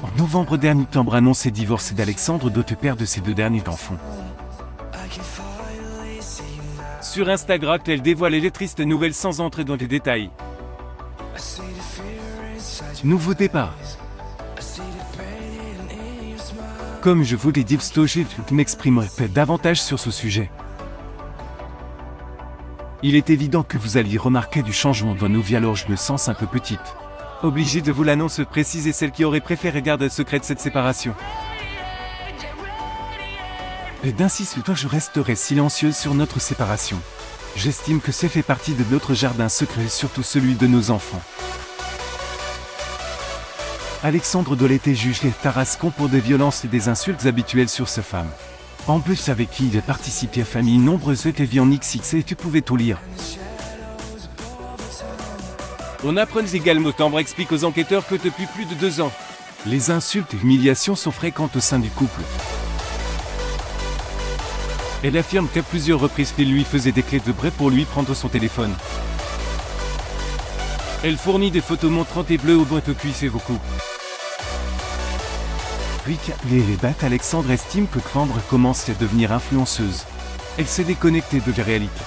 En novembre dernier, Ambre annonçait divorcé d'Alexandre, d'autre père de ses 2 derniers enfants. Sur Instagram, elle dévoilait les tristes nouvelles sans entrer dans les détails. Nouveau départ. Comme je vous l'ai dit, je ne m'exprimerai pas davantage sur ce sujet. Il est évident que vous alliez remarquer du changement dans nos vies, alors je me sens un peu petite. Obligée de vous l'annonce précise, et celle qui aurait préféré garder secrète cette séparation. Et d'ainsi suite, je resterai silencieuse sur notre séparation. J'estime que ça fait partie de notre jardin secret, surtout celui de nos enfants. Alexandre Dole était jugé à Tarascon pour des violences et des insultes habituelles sur sa femme. En plus, avec qui il a participé à famille nombreuse et vie en XX, et tu pouvais tout lire. On apprend également qu'Ambre explique aux enquêteurs que depuis plus de 2 ans, les insultes et humiliations sont fréquentes au sein du couple. Elle affirme qu'à plusieurs reprises, il lui faisait des clés de bras pour lui prendre son téléphone. Elle fournit des photos montrant des bleus aux boîtes aux cuisses et beaucoup. Puis, les battes, Alexandre estime que Ambre commence à devenir influenceuse. Elle s'est déconnectée de la réalité.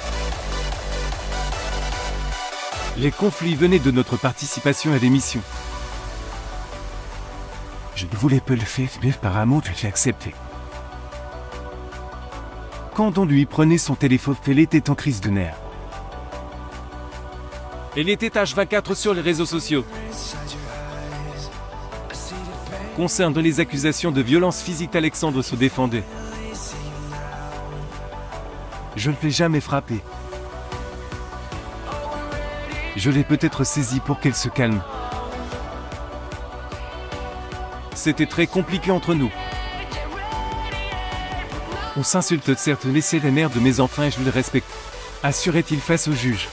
Les conflits venaient de notre participation à l'émission. Je ne voulais pas le faire, mais par amour, j'ai accepté. Quand on lui prenait son téléphone, elle était en crise de nerfs. Elle était H24 sur les réseaux sociaux. Concernant les accusations de violence physique, Alexandre se défendait. Je ne l'ai jamais frappée. Je l'ai peut-être saisie pour qu'elle se calme. C'était très compliqué entre nous. On s'insulte certes, mais c'est la mère de mes enfants et je le respecte, assurait-il face au juge.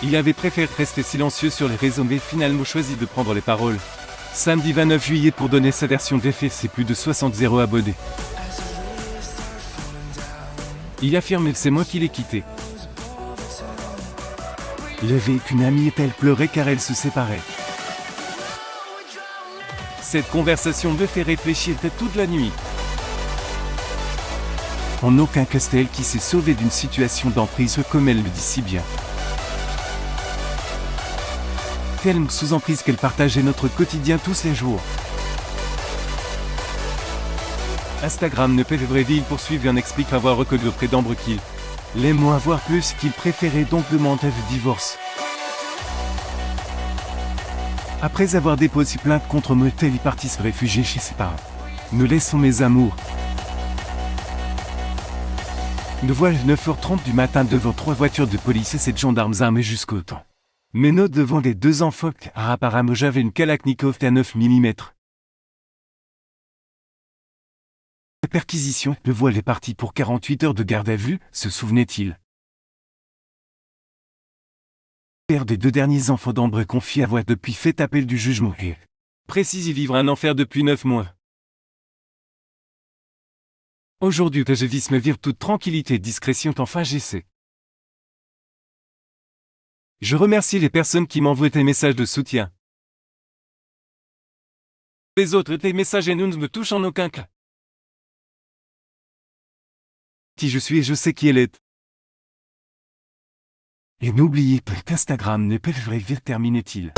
Il avait préféré rester silencieux sur les réseaux, mais finalement choisi de prendre les paroles. Samedi 29 juillet pour donner sa version des faits, c'est plus de 60 abonnés. Il affirme que c'est moi qui l'ai quitté. Il avait qu'une amie et elle pleurait car elle se séparait. Cette conversation me fait réfléchir toute la nuit. En aucun cas c'est elle qui s'est sauvée d'une situation d'emprise comme elle le dit si bien. Telle sous emprise qu'elle partageait notre quotidien tous les jours. Instagram ne peut vrai dire, il poursuit et explique avoir reconnu auprès d'Ambre qu'il l'aimait avoir plus, qu'il préférait donc demander le divorce. Après avoir déposé plainte contre moi, il partit se réfugier chez ses parents. Nous laissons mes amours. Nous voilà 9h30 du matin devant 3 voitures de police et 7 gendarmes armés jusqu'au temps. Mais nous devant les 2 enfants, apparemment j'avais une Kalachnikov à 9 mm. La perquisition, le voile est parti pour 48 heures de garde à vue, se souvenait-il. Le père des 2 derniers enfants d'Ambre confie avoir depuis fait appel du jugement et précise y vivre un enfer depuis 9 mois. Aujourd'hui, je vis me vivre toute tranquillité et discrétion, enfin j'essaie. Je remercie les personnes qui m'envoient des messages de soutien. Les autres, tes messages et nous ne me touchent en aucun cas. Qui je suis et je sais qui elle est. Et n'oubliez pas qu'Instagram ne peut pas vite, terminait-il.